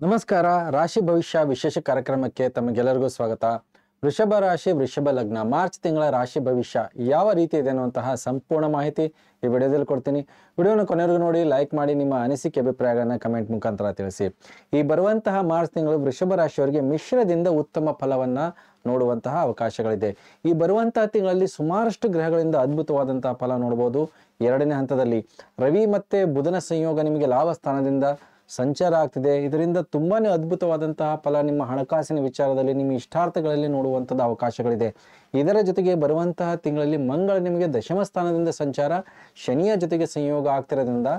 ನಮಸ್ಕಾರ. ರಾಶಿ ಭವಿಷ್ಯ ವಿಶೇಷ ಕಾರ್ಯಕ್ರಮಕ್ಕೆ ತಮಗೆಲ್ಲರಿಗೂ ಸ್ವಾಗತ. ವೃಷಭ ರಾಶಿ, ವೃಷಭ ಲಗ್ನ, ಮಾರ್ಚ್ ತಿಂಗಳ ರಾಶಿ ಭವಿಷ್ಯ ಯಾವ ರೀತಿ ಇದೆ ಅನ್ನುವಂತಹ ಸಂಪೂರ್ಣ ಮಾಹಿತಿ ಈ ವಿಡಿಯೋದಲ್ಲಿ ಕೊಡ್ತೀನಿ. ವಿಡಿಯೋನ ಕೊನೆವರೆಗೂ ನೋಡಿ, ಲೈಕ್ ಮಾಡಿ, ನಿಮ್ಮ ಅನಿಸಿಕೆ ಅಭಿಪ್ರಾಯಗಳನ್ನ ಕಮೆಂಟ್ ಮುಖಾಂತರ ತಿಳಿಸಿ. ಈ ಬರುವಂತಹ ಮಾರ್ಚ್ ತಿಂಗಳು ವೃಷಭ ರಾಶಿಯವರಿಗೆ ಮಿಶ್ರದಿಂದ ಉತ್ತಮ ಫಲವನ್ನ ನೋಡುವಂತಹ ಅವಕಾಶಗಳಿದೆ. ಈ ಬರುವಂತಹ ತಿಂಗಳಲ್ಲಿ ಸುಮಾರಷ್ಟು ಗ್ರಹಗಳಿಂದ ಅದ್ಭುತವಾದಂತಹ ಫಲ ನೋಡಬಹುದು. ಎರಡನೇ ಹಂತದಲ್ಲಿ ರವಿ ಮತ್ತೆ ಬುಧನ ಸಂಯೋಗ ನಿಮಗೆ ಲಾಭ ಸ್ಥಾನದಿಂದ ಸಂಚಾರ ಆಗ್ತಿದೆ. ಇದರಿಂದ ತುಂಬಾನೇ ಅದ್ಭುತವಾದಂತಹ ಫಲ ನಿಮ್ಮ ಹಣಕಾಸಿನ ವಿಚಾರದಲ್ಲಿ, ನಿಮ್ಮ ಇಷ್ಟಾರ್ಥಗಳಲ್ಲಿ ನೋಡುವಂಥದ್ದು ಅವಕಾಶಗಳಿದೆ. ಇದರ ಜೊತೆಗೆ ಬರುವಂತಹ ತಿಂಗಳಲ್ಲಿ ಮಂಗಳ ನಿಮಗೆ ದಶಮ ಸ್ಥಾನದಿಂದ ಸಂಚಾರ, ಶನಿಯ ಜೊತೆಗೆ ಸಂಯೋಗ ಆಗ್ತಿರೋದ್ರಿಂದ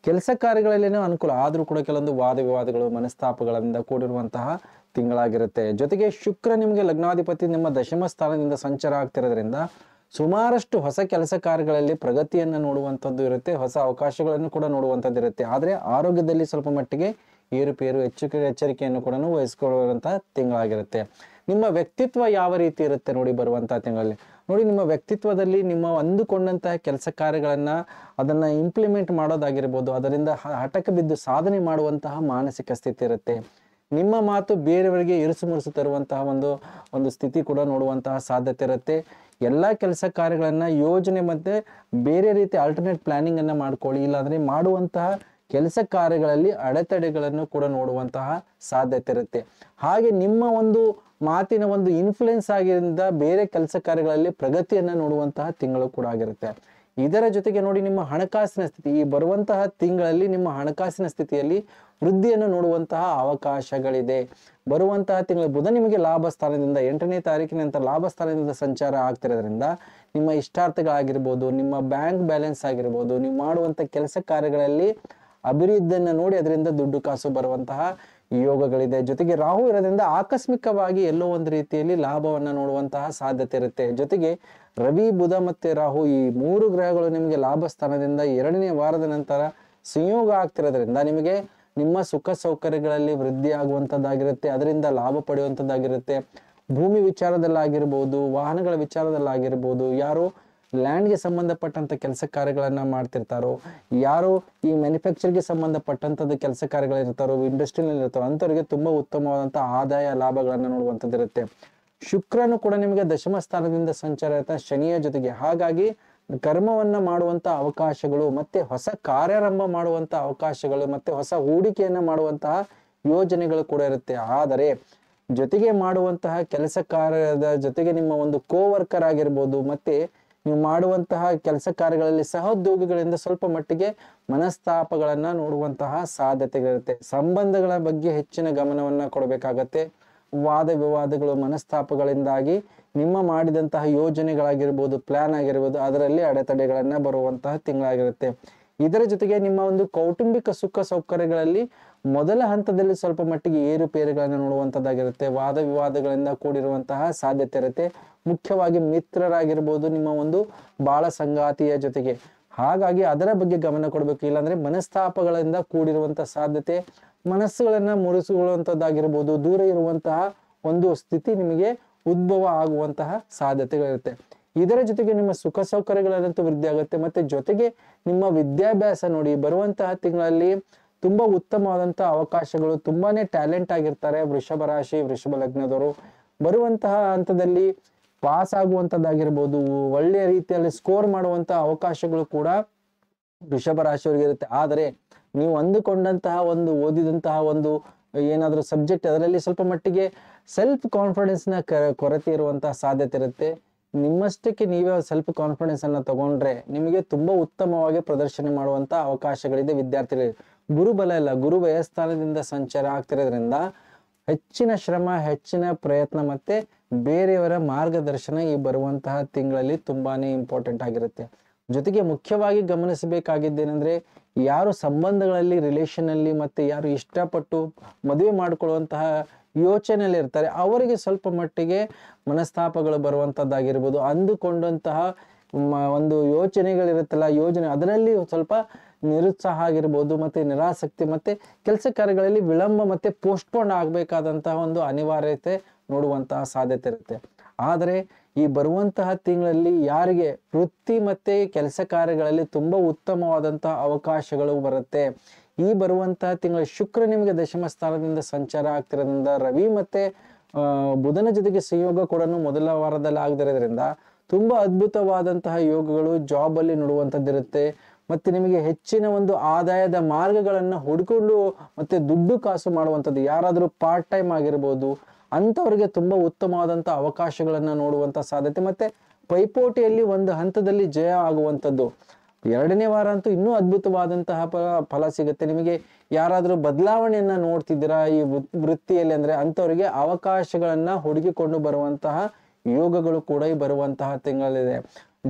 ಕೆಲಸ ಕಾರ್ಯಗಳಲ್ಲೇನೋ ಅನುಕೂಲ ಆದರೂ ಕೂಡ ಕೆಲವೊಂದು ವಾದ ವಿವಾದಗಳು, ಮನಸ್ತಾಪಗಳಿಂದ ಕೂಡಿರುವಂತಹ ತಿಂಗಳಾಗಿರುತ್ತೆ. ಜೊತೆಗೆ ಶುಕ್ರ ನಿಮಗೆ ಲಗ್ನಾಧಿಪತಿ ನಿಮ್ಮ ದಶಮ ಸ್ಥಾನದಿಂದ ಸಂಚಾರ ಆಗ್ತಿರೋದ್ರಿಂದ ಸುಮಾರಷ್ಟು ಹೊಸ ಕೆಲಸ ಕಾರ್ಯಗಳಲ್ಲಿ ಪ್ರಗತಿಯನ್ನು ನೋಡುವಂಥದ್ದು ಇರುತ್ತೆ, ಹೊಸ ಅವಕಾಶಗಳನ್ನು ಕೂಡ ನೋಡುವಂಥದ್ದು ಇರುತ್ತೆ. ಆದರೆ ಆರೋಗ್ಯದಲ್ಲಿ ಸ್ವಲ್ಪ ಮಟ್ಟಿಗೆ ಏರುಪೇರು, ಎಚ್ಚರಿಕೆಯನ್ನು ಕೂಡ ವಹಿಸ್ಕೊಳ್ಳುವಂತಹ ತಿಂಗಳಾಗಿರುತ್ತೆ. ನಿಮ್ಮ ವ್ಯಕ್ತಿತ್ವ ಯಾವ ರೀತಿ ಇರುತ್ತೆ ನೋಡಿ ಬರುವಂತಹ ತಿಂಗಳಲ್ಲಿ. ನೋಡಿ, ನಿಮ್ಮ ವ್ಯಕ್ತಿತ್ವದಲ್ಲಿ ನಿಮ್ಮ ಅಂದುಕೊಂಡಂತಹ ಕೆಲಸ ಕಾರ್ಯಗಳನ್ನ ಅದನ್ನ ಇಂಪ್ಲಿಮೆಂಟ್ ಮಾಡೋದಾಗಿರ್ಬೋದು, ಅದರಿಂದ ಹಠಕ್ಕೆ ಬಿದ್ದು ಸಾಧನೆ ಮಾಡುವಂತಹ ಮಾನಸಿಕ ಸ್ಥಿತಿ ಇರುತ್ತೆ. ನಿಮ್ಮ ಮಾತು ಬೇರೆಯವರಿಗೆ ಇರಿಸು ಮುರಿಸು ತರುವಂತಹ ಒಂದು ಸ್ಥಿತಿ ಕೂಡ ನೋಡುವಂತಹ ಸಾಧ್ಯತೆ ಇರುತ್ತೆ. ಎಲ್ಲ ಕೆಲಸ ಕಾರ್ಯಗಳನ್ನ ಯೋಜನೆ ಮತ್ತೆ ಬೇರೆ ರೀತಿ ಆಲ್ಟರ್ನೇಟ್ ಪ್ಲಾನಿಂಗ್ ಅನ್ನ ಮಾಡ್ಕೊಳ್ಳಿ. ಇಲ್ಲಾಂದ್ರೆ ಮಾಡುವಂತಹ ಕೆಲಸ ಕಾರ್ಯಗಳಲ್ಲಿ ಅಡೆತಡೆಗಳನ್ನು ಕೂಡ ನೋಡುವಂತಹ ಸಾಧ್ಯತೆ ಇರುತ್ತೆ. ಹಾಗೆ ನಿಮ್ಮ ಒಂದು ಮಾತಿನ ಒಂದು ಇನ್ಫ್ಲುಯೆನ್ಸ್ ಆಗಿರಿಂದ ಬೇರೆ ಕೆಲಸ ಕಾರ್ಯಗಳಲ್ಲಿ ಪ್ರಗತಿಯನ್ನ ನೋಡುವಂತಹ ತಿಂಗಳು ಕೂಡ ಆಗಿರುತ್ತೆ. ಇದರ ಜೊತೆಗೆ ನೋಡಿ, ನಿಮ್ಮ ಹಣಕಾಸಿನ ಸ್ಥಿತಿ ಈ ಬರುವಂತಹ ತಿಂಗಳಲ್ಲಿ ನಿಮ್ಮ ಹಣಕಾಸಿನ ಸ್ಥಿತಿಯಲ್ಲಿ ವೃದ್ಧಿಯನ್ನು ನೋಡುವಂತಹ ಅವಕಾಶಗಳಿದೆ. ಬರುವಂತಹ ತಿಂಗಳು ಬುಧ ನಿಮಗೆ ಲಾಭ ಸ್ಥಾನದಿಂದ 8ನೇ ತಾರೀಕಿನ ನಂತರ ಲಾಭ ಸ್ಥಾನದಿಂದ ಸಂಚಾರ ಆಗ್ತಿರೋದ್ರಿಂದ ನಿಮ್ಮ ಇಷ್ಟಾರ್ಥಗಳಾಗಿರ್ಬೋದು, ನಿಮ್ಮ ಬ್ಯಾಂಕ್ ಬ್ಯಾಲೆನ್ಸ್ ಆಗಿರ್ಬೋದು, ನೀವು ಮಾಡುವಂಥ ಕೆಲಸ ಕಾರ್ಯಗಳಲ್ಲಿ ಅಭಿವೃದ್ಧಿಯನ್ನು ನೋಡಿ ಅದರಿಂದ ದುಡ್ಡು ಕಾಸು ಬರುವಂತಹ ಯೋಗಗಳಿದೆ. ಜೊತೆಗೆ ರಾಹು ಇರೋದ್ರಿಂದ ಆಕಸ್ಮಿಕವಾಗಿ ಎಲ್ಲೋ ಒಂದು ರೀತಿಯಲ್ಲಿ ಲಾಭವನ್ನು ನೋಡುವಂತಹ ಸಾಧ್ಯತೆ ಇರುತ್ತೆ. ಜೊತೆಗೆ ರವಿ, ಬುಧ ಮತ್ತೆ ರಾಹು ಈ 3 ಗ್ರಹಗಳು ನಿಮಗೆ ಲಾಭ ಸ್ಥಾನದಿಂದ 2ನೇ ವಾರದ ನಂತರ ಸಂಯೋಗ ಆಗ್ತಿರೋದ್ರಿಂದ ನಿಮಗೆ ನಿಮ್ಮ ಸುಖ ಸೌಕರ್ಯಗಳಲ್ಲಿ ವೃದ್ಧಿ ಆಗುವಂಥದ್ದಾಗಿರುತ್ತೆ, ಅದರಿಂದ ಲಾಭ ಪಡೆಯುವಂಥದ್ದಾಗಿರುತ್ತೆ. ಭೂಮಿ ವಿಚಾರದಲ್ಲಾಗಿರ್ಬೋದು, ವಾಹನಗಳ ವಿಚಾರದಲ್ಲಾಗಿರ್ಬೋದು, ಯಾರು ಲ್ಯಾಂಡ್ಗೆ ಸಂಬಂಧಪಟ್ಟಂಥ ಕೆಲಸ ಕಾರ್ಯಗಳನ್ನ ಮಾಡ್ತಿರ್ತಾರೋ, ಯಾರು ಈ ಮ್ಯಾನುಫ್ಯಾಕ್ಚರ್ಗೆ ಸಂಬಂಧಪಟ್ಟಂಥದ್ದು ಕೆಲಸ ಕಾರ್ಯಗಳಿರ್ತಾರೋ, ಇಂಡಸ್ಟ್ರಿನಲ್ಲಿ ಇರ್ತಾರೋ ಅಂಥವ್ರಿಗೆ ತುಂಬಾ ಉತ್ತಮವಾದಂಥ ಆದಾಯ ಲಾಭಗಳನ್ನು ನೋಡುವಂಥದ್ದು ಇರುತ್ತೆ. ಶುಕ್ರನು ಕೂಡ ನಿಮಗೆ ದಶಮ ಸ್ಥಾನದಿಂದ ಸಂಚಾರ ಇರುತ್ತೆ ಶನಿಯ ಜೊತೆಗೆ. ಹಾಗಾಗಿ ಕರ್ಮವನ್ನ ಮಾಡುವಂತ ಅವಕಾಶಗಳು, ಮತ್ತೆ ಹೊಸ ಕಾರ್ಯಾರಂಭ ಮಾಡುವಂತ ಅವಕಾಶಗಳು, ಮತ್ತೆ ಹೊಸ ಹೂಡಿಕೆಯನ್ನ ಮಾಡುವಂತಹ ಯೋಜನೆಗಳು ಕೂಡ ಇರುತ್ತೆ. ಆದರೆ ಜೊತೆಗೆ ಮಾಡುವಂತಹ ಕೆಲಸ ಕಾರ್ಯದ ಜೊತೆಗೆ ನಿಮ್ಮ ಒಂದು ಕೋವರ್ಕರ್ ಆಗಿರ್ಬೋದು, ಮತ್ತೆ ನೀವು ಮಾಡುವಂತಹ ಕೆಲಸ ಕಾರ್ಯಗಳಲ್ಲಿ ಸಹೋದ್ಯೋಗಿಗಳಿಂದ ಸ್ವಲ್ಪ ಮಟ್ಟಿಗೆ ಮನಸ್ತಾಪಗಳನ್ನ ನೋಡುವಂತಹ ಸಾಧ್ಯತೆಗಳಿರುತ್ತೆ. ಸಂಬಂಧಗಳ ಬಗ್ಗೆ ಹೆಚ್ಚಿನ ಗಮನವನ್ನ ಕೊಡಬೇಕಾಗತ್ತೆ. ವಾದ ವಿವಾದಗಳು, ಮನಸ್ತಾಪಗಳಿಂದಾಗಿ ನಿಮ್ಮ ಮಾಡಿದಂತಹ ಯೋಜನೆಗಳಾಗಿರ್ಬೋದು, ಪ್ಲಾನ್ ಆಗಿರ್ಬೋದು, ಅದರಲ್ಲಿ ಅಡೆತಡೆಗಳನ್ನ ಬರುವಂತಹ ತಿಂಗಳಾಗಿರುತ್ತೆ. ಇದರ ಜೊತೆಗೆ ನಿಮ್ಮ ಒಂದು ಕೌಟುಂಬಿಕ ಸುಖ ಸೌಕರ್ಯಗಳಲ್ಲಿ ಮೊದಲ ಹಂತದಲ್ಲಿ ಸ್ವಲ್ಪ ಮಟ್ಟಿಗೆ ಏರುಪೇರುಗಳನ್ನು ನೋಡುವಂಥದ್ದಾಗಿರುತ್ತೆ. ವಾದ ವಿವಾದಗಳಿಂದ ಕೂಡಿರುವಂತಹ ಸಾಧ್ಯತೆ ಇರುತ್ತೆ. ಮುಖ್ಯವಾಗಿ ಮಿತ್ರರಾಗಿರ್ಬೋದು, ನಿಮ್ಮ ಒಂದು ಬಾಳ ಸಂಗಾತಿಯ ಜೊತೆಗೆ. ಹಾಗಾಗಿ ಅದರ ಬಗ್ಗೆ ಗಮನ ಕೊಡಬೇಕು. ಇಲ್ಲಾಂದ್ರೆ ಮನಸ್ತಾಪಗಳಿಂದ ಕೂಡಿರುವಂತಹ ಸಾಧ್ಯತೆ, ಮನಸ್ಸುಗಳನ್ನ ಮುರಿಸಿಕೊಳ್ಳುವಂಥದ್ದಾಗಿರ್ಬೋದು, ದೂರ ಇರುವಂತಹ ಒಂದು ಸ್ಥಿತಿ ನಿಮಗೆ ಉದ್ಭವ ಆಗುವಂತಹ ಸಾಧ್ಯತೆಗಳಿರುತ್ತೆ. ಇದರ ಜೊತೆಗೆ ನಿಮ್ಮ ಸುಖ ಸೌಕರ್ಯಗಳಂತೂ ವೃದ್ಧಿ ಆಗುತ್ತೆ. ಮತ್ತೆ ಜೊತೆಗೆ ನಿಮ್ಮ ವಿದ್ಯಾಭ್ಯಾಸ ನೋಡಿ ಬರುವಂತಹ ತಿಂಗಳಲ್ಲಿ ತುಂಬಾ ಉತ್ತಮವಾದಂತಹ ಅವಕಾಶಗಳು, ತುಂಬಾನೇ ಟ್ಯಾಲೆಂಟ್ ಆಗಿರ್ತಾರೆ ವೃಷಭ ರಾಶಿ, ವೃಷಭ ಲಗ್ನದವರು. ಬರುವಂತಹ ಹಂತದಲ್ಲಿ ಪಾಸ್ ಆಗುವಂಥದ್ದಾಗಿರ್ಬೋದು, ಒಳ್ಳೆಯ ರೀತಿಯಲ್ಲಿ ಸ್ಕೋರ್ ಮಾಡುವಂತಹ ಅವಕಾಶಗಳು ಕೂಡ ವೃಷಭ ರಾಶಿಯವರಿಗೆ ಇರುತ್ತೆ. ಆದರೆ ನೀವು ಅಂದುಕೊಂಡಂತಹ ಓದಿದಂತಹ ಏನಾದರೂ ಸಬ್ಜೆಕ್ಟ್ ಅದರಲ್ಲಿ ಸ್ವಲ್ಪ ಮಟ್ಟಿಗೆ ಸೆಲ್ಫ್ ಕಾನ್ಫಿಡೆನ್ಸ್ನ ಕೊರತೆ ಇರುವಂತಹ ಸಾಧ್ಯತೆ ಇರುತ್ತೆ. ನಿಮ್ಮಷ್ಟಕ್ಕೆ ನೀವೇ ಸೆಲ್ಫ್ ಕಾನ್ಫಿಡೆನ್ಸ್ ಅನ್ನ ತಗೊಂಡ್ರೆ ನಿಮಗೆ ತುಂಬಾ ಉತ್ತಮವಾಗಿ ಪ್ರದರ್ಶನ ಮಾಡುವಂತ ಅವಕಾಶಗಳಿದೆ ವಿದ್ಯಾರ್ಥಿಗಳಿಗೆ. ಗುರುಬಲ ಇಲ್ಲ, ಗುರು ವ್ಯಯಸ್ಥಾನದಿಂದ ಸಂಚಾರ ಆಗ್ತಿರೋದ್ರಿಂದ ಹೆಚ್ಚಿನ ಶ್ರಮ, ಹೆಚ್ಚಿನ ಪ್ರಯತ್ನ ಮತ್ತೆ ಬೇರೆಯವರ ಮಾರ್ಗದರ್ಶನ ಈ ಬರುವಂತಹ ತಿಂಗಳಲ್ಲಿ ತುಂಬಾನೇ ಇಂಪಾರ್ಟೆಂಟ್ ಆಗಿರುತ್ತೆ. ಜೊತೆಗೆ ಮುಖ್ಯವಾಗಿ ಗಮನಿಸಬೇಕಾಗಿದ್ದೇನೆಂದ್ರೆ, ಯಾರು ಸಂಬಂಧಗಳಲ್ಲಿ, ರಿಲೇಷನ್ ಅಲ್ಲಿ ಮತ್ತೆ ಯಾರು ಇಷ್ಟಪಟ್ಟು ಮದುವೆ ಮಾಡಿಕೊಳ್ಳುವಂತಹ ಯೋಚನೆಯಲ್ಲಿ ಇರ್ತಾರೆ ಅವರಿಗೆ ಸ್ವಲ್ಪ ಮಟ್ಟಿಗೆ ಮನಸ್ತಾಪಗಳು ಬರುವಂತದ್ದಾಗಿರ್ಬೋದು. ಅಂದುಕೊಂಡಂತಹ ಒಂದು ಯೋಚನೆಗಳಿರುತ್ತಲ್ಲ, ಯೋಜನೆ ಅದರಲ್ಲಿ ಸ್ವಲ್ಪ ನಿರುತ್ಸಾಹ ಆಗಿರ್ಬೋದು, ಮತ್ತೆ ನಿರಾಸಕ್ತಿ, ಮತ್ತೆ ಕೆಲಸ ಕಾರ್ಯಗಳಲ್ಲಿ ವಿಳಂಬ ಮತ್ತೆ ಪೋಸ್ಟ್ಪೋನ್ ಆಗಬೇಕಾದಂತಹ ಒಂದು ಅನಿವಾರ್ಯತೆ ನೋಡುವಂತಹ ಸಾಧ್ಯತೆ ಇರುತ್ತೆ. ಆದರೆ ಈ ಬರುವಂತಹ ತಿಂಗಳಲ್ಲಿ ಯಾರಿಗೆ ವೃತ್ತಿ ಮತ್ತೆ ಕೆಲಸ ಕಾರ್ಯಗಳಲ್ಲಿ ತುಂಬಾ ಉತ್ತಮವಾದಂತಹ ಅವಕಾಶಗಳು ಬರುತ್ತೆ, ಈ ಬರುವಂತಹ ತಿಂಗಳ ಶುಕ್ರ ನಿಮಗೆ ದಶಮ ಸ್ಥಾನದಿಂದ ಸಂಚಾರ ಆಗ್ತಿರೋದ್ರಿಂದ, ರವಿ ಮತ್ತೆ ಬುಧನ ಜೊತೆಗೆ ಸಂಯೋಗ ಕೂಡ ಮೊದಲ ವಾರದಲ್ಲಿ ಆಗದಿರೋದ್ರಿಂದ ತುಂಬಾ ಅದ್ಭುತವಾದಂತಹ ಯೋಗಗಳು ಜಾಬ್ ಅಲ್ಲಿ ನೋಡುವಂಥದ್ದಿರುತ್ತೆ. ಮತ್ತೆ ನಿಮಗೆ ಹೆಚ್ಚಿನ ಒಂದು ಆದಾಯದ ಮಾರ್ಗಗಳನ್ನ ಹುಡ್ಕೊಂಡು ಮತ್ತೆ ದುಡ್ಡು ಕಾಸು ಮಾಡುವಂಥದ್ದು, ಯಾರಾದರೂ ಪಾರ್ಟ್ ಟೈಮ್ ಆಗಿರ್ಬೋದು ಅಂಥವ್ರಿಗೆ ತುಂಬಾ ಉತ್ತಮವಾದಂತಹ ಅವಕಾಶಗಳನ್ನ ನೋಡುವಂತ ಸಾಧ್ಯತೆ, ಮತ್ತೆ ಪೈಪೋಟಿಯಲ್ಲಿ ಒಂದು ಹಂತದಲ್ಲಿ ಜಯ ಆಗುವಂಥದ್ದು. ಎರಡನೇ ವಾರ ಅಂತೂ ಇನ್ನೂ ಅದ್ಭುತವಾದಂತಹ ಫಲ ಸಿಗುತ್ತೆ. ನಿಮಗೆ ಯಾರಾದರೂ ಬದಲಾವಣೆಯನ್ನ ನೋಡ್ತಿದ್ದೀರಾ ಈ ವೃತ್ತಿಯಲ್ಲಿ ಅಂದ್ರೆ ಅಂಥವ್ರಿಗೆ ಅವಕಾಶಗಳನ್ನ ಹುಡುಕಿಕೊಂಡು ಬರುವಂತಹ ಯೋಗಗಳು ಕೂಡ ಈ ಬರುವಂತಹ ತಿಂಗಳಲ್ಲಿದೆ.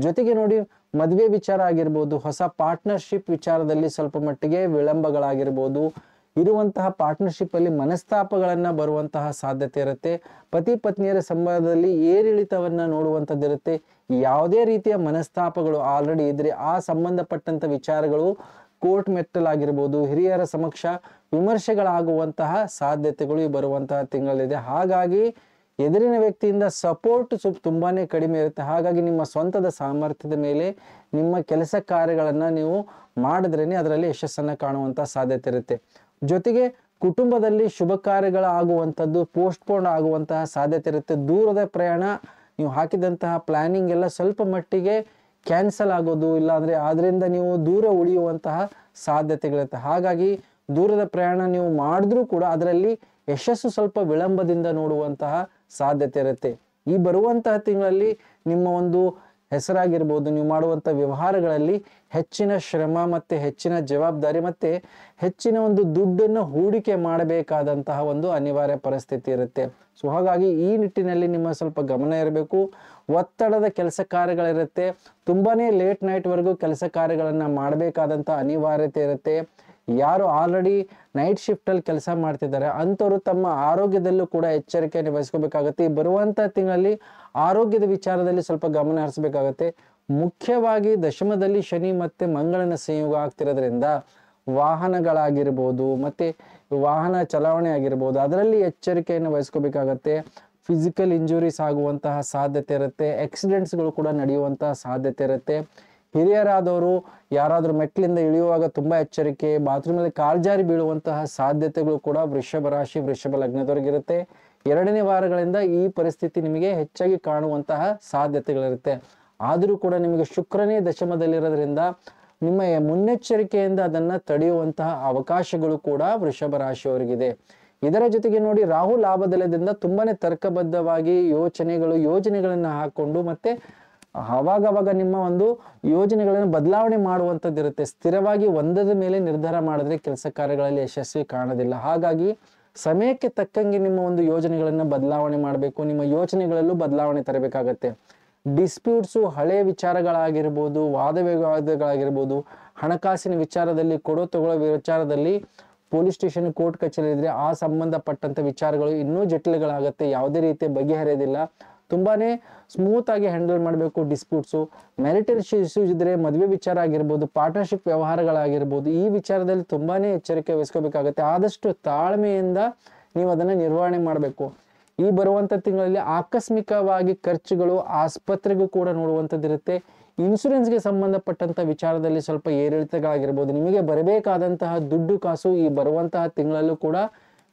ಜೊತೆಗೆ ನೋಡಿ, ಮದುವೆ ವಿಚಾರ ಆಗಿರ್ಬೋದು, ಹೊಸ ಪಾರ್ಟ್ನರ್ಶಿಪ್ ವಿಚಾರದಲ್ಲಿ ಸ್ವಲ್ಪ ಮಟ್ಟಿಗೆ ವಿಳಂಬಗಳಾಗಿರ್ಬೋದು, ಇರುವಂತಹ ಪಾರ್ಟ್ನರ್ಶಿಪ್ ಅಲ್ಲಿ ಮನಸ್ತಾಪಗಳನ್ನ ಬರುವಂತಹ ಸಾಧ್ಯತೆ ಇರುತ್ತೆ. ಪತಿ ಪತ್ನಿಯರ ಸಂಬಂಧದಲ್ಲಿ ಏರಿಳಿತವನ್ನ ನೋಡುವಂಥದ್ದಿರುತ್ತೆ. ಯಾವುದೇ ರೀತಿಯ ಮನಸ್ತಾಪಗಳು ಆಲ್ರೆಡಿ ಇದ್ರೆ ಆ ಸಂಬಂಧಪಟ್ಟಂತ ವಿಚಾರಗಳು ಕೋರ್ಟ್ ಮೆಟ್ಟಲಾಗಿರ್ಬೋದು, ಹಿರಿಯರ ಸಮಕ್ಷ ವಿಮರ್ಶೆಗಳಾಗುವಂತಹ ಸಾಧ್ಯತೆಗಳು ಈ ಬರುವಂತಹ ತಿಂಗಳಿದೆ. ಹಾಗಾಗಿ ಎದುರಿನ ವ್ಯಕ್ತಿಯಿಂದ ಸಪೋರ್ಟ್ ತುಂಬಾನೇ ಕಡಿಮೆ ಇರುತ್ತೆ. ಹಾಗಾಗಿ ನಿಮ್ಮ ಸ್ವಂತದ ಸಾಮರ್ಥ್ಯದ ಮೇಲೆ ನಿಮ್ಮ ಕೆಲಸ ಕಾರ್ಯಗಳನ್ನ ನೀವು ಮಾಡಿದ್ರೇನೆ ಅದರಲ್ಲಿ ಯಶಸ್ಸನ್ನ ಕಾಣುವಂತಹ ಸಾಧ್ಯತೆ ಇರುತ್ತೆ. ಜೊತೆಗೆ ಕುಟುಂಬದಲ್ಲಿ ಶುಭ ಕಾರ್ಯಗಳಾಗುವಂಥದ್ದು ಪೋಸ್ಟ್ಪೋನ್ ಆಗುವಂತಹ ಸಾಧ್ಯತೆ ಇರುತ್ತೆ. ದೂರದ ಪ್ರಯಾಣ ನೀವು ಹಾಕಿದಂತಹ ಪ್ಲಾನಿಂಗ್ ಎಲ್ಲ ಸ್ವಲ್ಪ ಮಟ್ಟಿಗೆ ಕ್ಯಾನ್ಸಲ್ ಆಗೋದು, ಇಲ್ಲ ಅಂದ್ರೆ ಅದರಿಂದ ನೀವು ದೂರ ಉಳಿಯುವಂತಹ ಸಾಧ್ಯತೆಗಳಿರುತ್ತೆ. ಹಾಗಾಗಿ ದೂರದ ಪ್ರಯಾಣ ನೀವು ಮಾಡಿದ್ರೂ ಕೂಡ ಅದರಲ್ಲಿ ಯಶಸ್ಸು ಸ್ವಲ್ಪ ವಿಳಂಬದಿಂದ ನೋಡುವಂತಹ ಸಾಧ್ಯತೆ ಇರುತ್ತೆ. ಈ ಬರುವಂತಹ ತಿಂಗಳಲ್ಲಿ ನಿಮ್ಮ ಒಂದು ಹೆಸರಾಗಿರ್ಬೋದು, ನೀವು ಮಾಡುವಂಥ ವ್ಯವಹಾರಗಳಲ್ಲಿ ಹೆಚ್ಚಿನ ಶ್ರಮ ಮತ್ತೆ ಹೆಚ್ಚಿನ ಜವಾಬ್ದಾರಿ ಮತ್ತೆ ಹೆಚ್ಚಿನ ಒಂದು ದುಡ್ಡನ್ನು ಹೂಡಿಕೆ ಮಾಡಬೇಕಾದಂತಹ ಒಂದು ಅನಿವಾರ್ಯ ಪರಿಸ್ಥಿತಿ ಇರುತ್ತೆ. ಸೊ ಹಾಗಾಗಿ ಈ ನಿಟ್ಟಿನಲ್ಲಿ ನಿಮ್ಮ ಸ್ವಲ್ಪ ಗಮನ ಇರಬೇಕು. ಒತ್ತಡದ ಕೆಲಸ ಕಾರ್ಯಗಳಿರುತ್ತೆ, ತುಂಬಾನೇ ಲೇಟ್ ನೈಟ್ ವರೆಗೂ ಕೆಲಸ ಕಾರ್ಯಗಳನ್ನ ಮಾಡಬೇಕಾದಂತಹ ಅನಿವಾರ್ಯತೆ ಇರುತ್ತೆ. ಯಾರು ಆಲ್ರೆಡಿ ನೈಟ್ ಶಿಫ್ಟ್ ಅಲ್ಲಿ ಕೆಲಸ ಮಾಡ್ತಿದ್ದಾರೆ ಅಂಥವ್ರು ತಮ್ಮ ಆರೋಗ್ಯದಲ್ಲೂ ಕೂಡ ಎಚ್ಚರಿಕೆಯನ್ನು ವಹಿಸ್ಕೋಬೇಕಾಗತ್ತೆ. ಈ ಬರುವಂತ ತಿಂಗಳಲ್ಲಿ ಆರೋಗ್ಯದ ವಿಚಾರದಲ್ಲಿ ಸ್ವಲ್ಪ ಗಮನ ಹರಿಸಬೇಕಾಗತ್ತೆ. ಮುಖ್ಯವಾಗಿ ದಶಮದಲ್ಲಿ ಶನಿ ಮತ್ತೆ ಮಂಗಳನ ಸಂಯೋಗ ಆಗ್ತಿರೋದ್ರಿಂದ ವಾಹನಗಳಾಗಿರ್ಬೋದು ಮತ್ತೆ ವಾಹನ ಚಲಾವಣೆ ಆಗಿರ್ಬೋದು ಅದರಲ್ಲಿ ಎಚ್ಚರಿಕೆಯನ್ನು ವಹಿಸ್ಕೋಬೇಕಾಗತ್ತೆ. ಫಿಸಿಕಲ್ ಇಂಜುರೀಸ್ ಆಗುವಂತಹ ಸಾಧ್ಯತೆ ಇರುತ್ತೆ, ಆಕ್ಸಿಡೆಂಟ್ಸ್ಗಳು ಕೂಡ ನಡೆಯುವಂತಹ ಸಾಧ್ಯತೆ ಇರುತ್ತೆ. ಹಿರಿಯರಾದವರು ಯಾರಾದರೂ ಮೆಟ್ಲಿಂದ ಇಳಿಯುವಾಗ ತುಂಬಾ ಎಚ್ಚರಿಕೆ, ಬಾತ್ರೂಮಲ್ಲಿ ಕಾಲ್ಜಾರಿ ಬೀಳುವಂತಹ ಸಾಧ್ಯತೆಗಳು ಕೂಡ ವೃಷಭ ರಾಶಿ ವೃಷಭ ಲಗ್ನದವರೆಗಿರುತ್ತೆ. ಎರಡನೇ ವಾರಗಳಿಂದ ಈ ಪರಿಸ್ಥಿತಿ ನಿಮಗೆ ಹೆಚ್ಚಾಗಿ ಕಾಣುವಂತಹ ಸಾಧ್ಯತೆಗಳಿರುತ್ತೆ. ಆದರೂ ಕೂಡ ನಿಮಗೆ ಶುಕ್ರನೇ ದಶಮದಲ್ಲಿರೋದ್ರಿಂದ ನಿಮ್ಮ ಮುನ್ನೆಚ್ಚರಿಕೆಯಿಂದ ಅದನ್ನ ತಡೆಯುವಂತಹ ಅವಕಾಶಗಳು ಕೂಡ ವೃಷಭ ರಾಶಿಯವರಿಗಿದೆ. ಇದರ ಜೊತೆಗೆ ನೋಡಿ, ರಾಹು ಲಾಭದಲ್ಲಿದ್ರಿಂದ ತುಂಬಾನೇ ತರ್ಕಬದ್ಧವಾಗಿ ಯೋಜನೆಗಳನ್ನ ಹಾಕೊಂಡು ಮತ್ತೆ ಅವಾಗವಾಗ ನಿಮ್ಮ ಒಂದು ಯೋಜನೆಗಳನ್ನು ಬದಲಾವಣೆ ಮಾಡುವಂಥದ್ದಿರುತ್ತೆ. ಸ್ಥಿರವಾಗಿ ಒಂದದ ಮೇಲೆ ನಿರ್ಧಾರ ಮಾಡಿದ್ರೆ ಕೆಲಸ ಕಾರ್ಯಗಳಲ್ಲಿ ಯಶಸ್ವಿ ಕಾಣೋದಿಲ್ಲ. ಹಾಗಾಗಿ ಸಮಯಕ್ಕೆ ತಕ್ಕಂಗೆ ನಿಮ್ಮ ಒಂದು ಯೋಜನೆಗಳನ್ನ ಬದಲಾವಣೆ ಮಾಡಬೇಕು, ನಿಮ್ಮ ಯೋಚನೆಗಳಲ್ಲೂ ಬದಲಾವಣೆ ತರಬೇಕಾಗತ್ತೆ. ಡಿಸ್ಪ್ಯೂಟ್ಸು, ಹಳೆಯ ವಿಚಾರಗಳಾಗಿರ್ಬೋದು, ವಾದ ವಿವಾದಗಳಾಗಿರ್ಬೋದು, ಹಣಕಾಸಿನ ವಿಚಾರದಲ್ಲಿ ಕೊಡೋ ತಗೊಳ್ಳೋ ವಿಚಾರದಲ್ಲಿ ಪೊಲೀಸ್ ಸ್ಟೇಷನ್ ಕೋರ್ಟ್ ಕಚೇರಿ ಇದ್ರೆ ಆ ಸಂಬಂಧಪಟ್ಟಂತ ವಿಚಾರಗಳು ಇನ್ನೂ ಜಟಿಲಗಳಾಗತ್ತೆ, ಯಾವುದೇ ರೀತಿಯ ಬಗೆಹರಿಯೋದಿಲ್ಲ. ತುಂಬಾನೇ ಸ್ಮೂತ್ ಆಗಿ ಹ್ಯಾಂಡಲ್ ಮಾಡಬೇಕು ಡಿಸ್ಪ್ಯೂಟ್ಸು. ಮ್ಯಾರಿಟಲ್ ಇಶ್ಯೂಸ್ ಇದ್ರೆ ಮದುವೆ ವಿಚಾರ ಆಗಿರ್ಬೋದು, ಪಾರ್ಟ್ನರ್ಶಿಪ್ ವ್ಯವಹಾರಗಳಾಗಿರ್ಬೋದು, ಈ ವಿಚಾರದಲ್ಲಿ ತುಂಬಾನೇ ಎಚ್ಚರಿಕೆ ವಹಿಸ್ಕೋಬೇಕಾಗತ್ತೆ. ಆದಷ್ಟು ತಾಳ್ಮೆಯಿಂದ ನೀವು ಅದನ್ನ ನಿರ್ವಹಣೆ ಮಾಡಬೇಕು. ಈ ಬರುವಂತ ತಿಂಗಳಲ್ಲಿ ಆಕಸ್ಮಿಕವಾಗಿ ಖರ್ಚುಗಳು, ಆಸ್ಪತ್ರೆಗೂ ಕೂಡ ನೋಡುವಂಥದ್ದಿರುತ್ತೆ. ಇನ್ಶೂರೆನ್ಸ್ಗೆ ಸಂಬಂಧಪಟ್ಟಂತ ವಿಚಾರದಲ್ಲಿ ಸ್ವಲ್ಪ ಏರಿಳಿತಗಳಾಗಿರ್ಬೋದು. ನಿಮಗೆ ಬರಬೇಕಾದಂತಹ ದುಡ್ಡು ಕಾಸು ಈ ಬರುವಂತಹ ತಿಂಗಳಲ್ಲೂ ಕೂಡ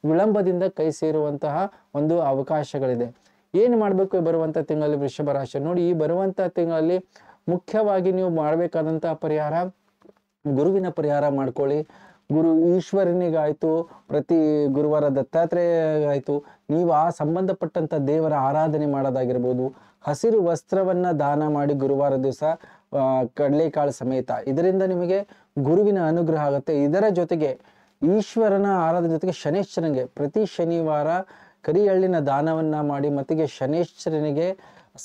ವಿಳಂಬದಿಂದ ಕೈ ಸೇರುವಂತಹ ಒಂದು ಅವಕಾಶಗಳಿದೆ. ಏನು ಮಾಡಬೇಕು ಬರುವಂತ ತಿಂಗಳಲ್ಲಿ ವೃಷಭ ರಾಶಿ ನೋಡಿ, ಈ ಬರುವಂತ ತಿಂಗಳಲ್ಲಿ ಮುಖ್ಯವಾಗಿ ನೀವು ಮಾಡಬೇಕಾದಂತಹ ಪರಿಹಾರ ಗುರುವಿನ ಪರಿಹಾರ ಮಾಡ್ಕೊಳ್ಳಿ. ಗುರು ಈಶ್ವರನಿಗಾಯ್ತು, ಪ್ರತಿ ಗುರುವಾರ ದತ್ತಾತ್ರೇಯಗಾಯ್ತು, ನೀವು ಆ ಸಂಬಂಧಪಟ್ಟಂತ ದೇವರ ಆರಾಧನೆ ಮಾಡೋದಾಗಿರ್ಬೋದು. ಹಸಿರು ವಸ್ತ್ರವನ್ನ ದಾನ ಮಾಡಿ ಗುರುವಾರ ದಿವಸ ಕಡಲೆಕಾಳು ಸಮೇತ, ಇದರಿಂದ ನಿಮಗೆ ಗುರುವಿನ ಅನುಗ್ರಹ ಆಗುತ್ತೆ. ಇದರ ಜೊತೆಗೆ ಈಶ್ವರನ ಆರಾಧನೆ ಜೊತೆಗೆ ಶನೇಶ್ವರನಿಗೆ ಪ್ರತಿ ಶನಿವಾರ ಕರಿ ಎಳ್ಳಿನ ದಾನವನ್ನ ಮಾಡಿ ಮತ್ತಿಗೆ ಶನೇಶ್ವರನಿಗೆ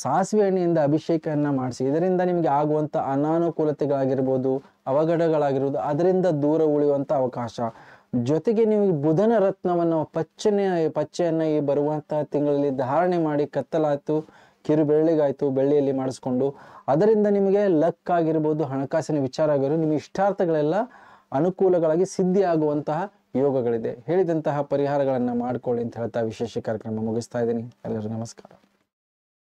ಸಾಸಿವೆ ಎಣ್ಣೆಯಿಂದ ಅಭಿಷೇಕವನ್ನ ಮಾಡಿಸಿ. ಇದರಿಂದ ನಿಮಗೆ ಆಗುವಂತ ಅನಾನುಕೂಲತೆಗಳಾಗಿರ್ಬೋದು, ಅವಘಡಗಳಾಗಿರ್ಬೋದು, ಅದರಿಂದ ದೂರ ಉಳಿಯುವಂತ ಅವಕಾಶ. ಜೊತೆಗೆ ನೀವು ಬುಧನ ರತ್ನವನ್ನು ಪಚ್ಚೆಯನ್ನ ಈ ಬರುವಂತಹ ತಿಂಗಳಲ್ಲಿ ಧಾರಣೆ ಮಾಡಿ ಕತ್ತಲಾಯ್ತು, ಕಿರು ಬೆಳ್ಳಿಗಾಯ್ತು, ಬೆಳ್ಳಿಯಲ್ಲಿ ಮಾಡಿಸ್ಕೊಂಡು ಅದರಿಂದ ನಿಮಗೆ ಲಕ್ ಆಗಿರ್ಬೋದು, ಹಣಕಾಸಿನ ವಿಚಾರ ಆಗಿರ್ಬೋದು, ನಿಮ್ಮ ಇಷ್ಟಾರ್ಥಗಳೆಲ್ಲ ಅನುಕೂಲಗಳಾಗಿ ಸಿದ್ಧಿ ಆಗುವಂತಹ ಯೋಗಗಳಿದೆ. ಹೇಳಿದಂತಹ ಪರಿಹಾರಗಳನ್ನ ಮಾಡ್ಕೊಳ್ಳಿ ಅಂತ ಹೇಳ್ತಾ ವಿಶೇಷ ಕಾರ್ಯಕ್ರಮ ಮುಗಿಸ್ತಾ ಇದ್ದೀನಿ. ಎಲ್ಲರಿಗೂ ನಮಸ್ಕಾರ.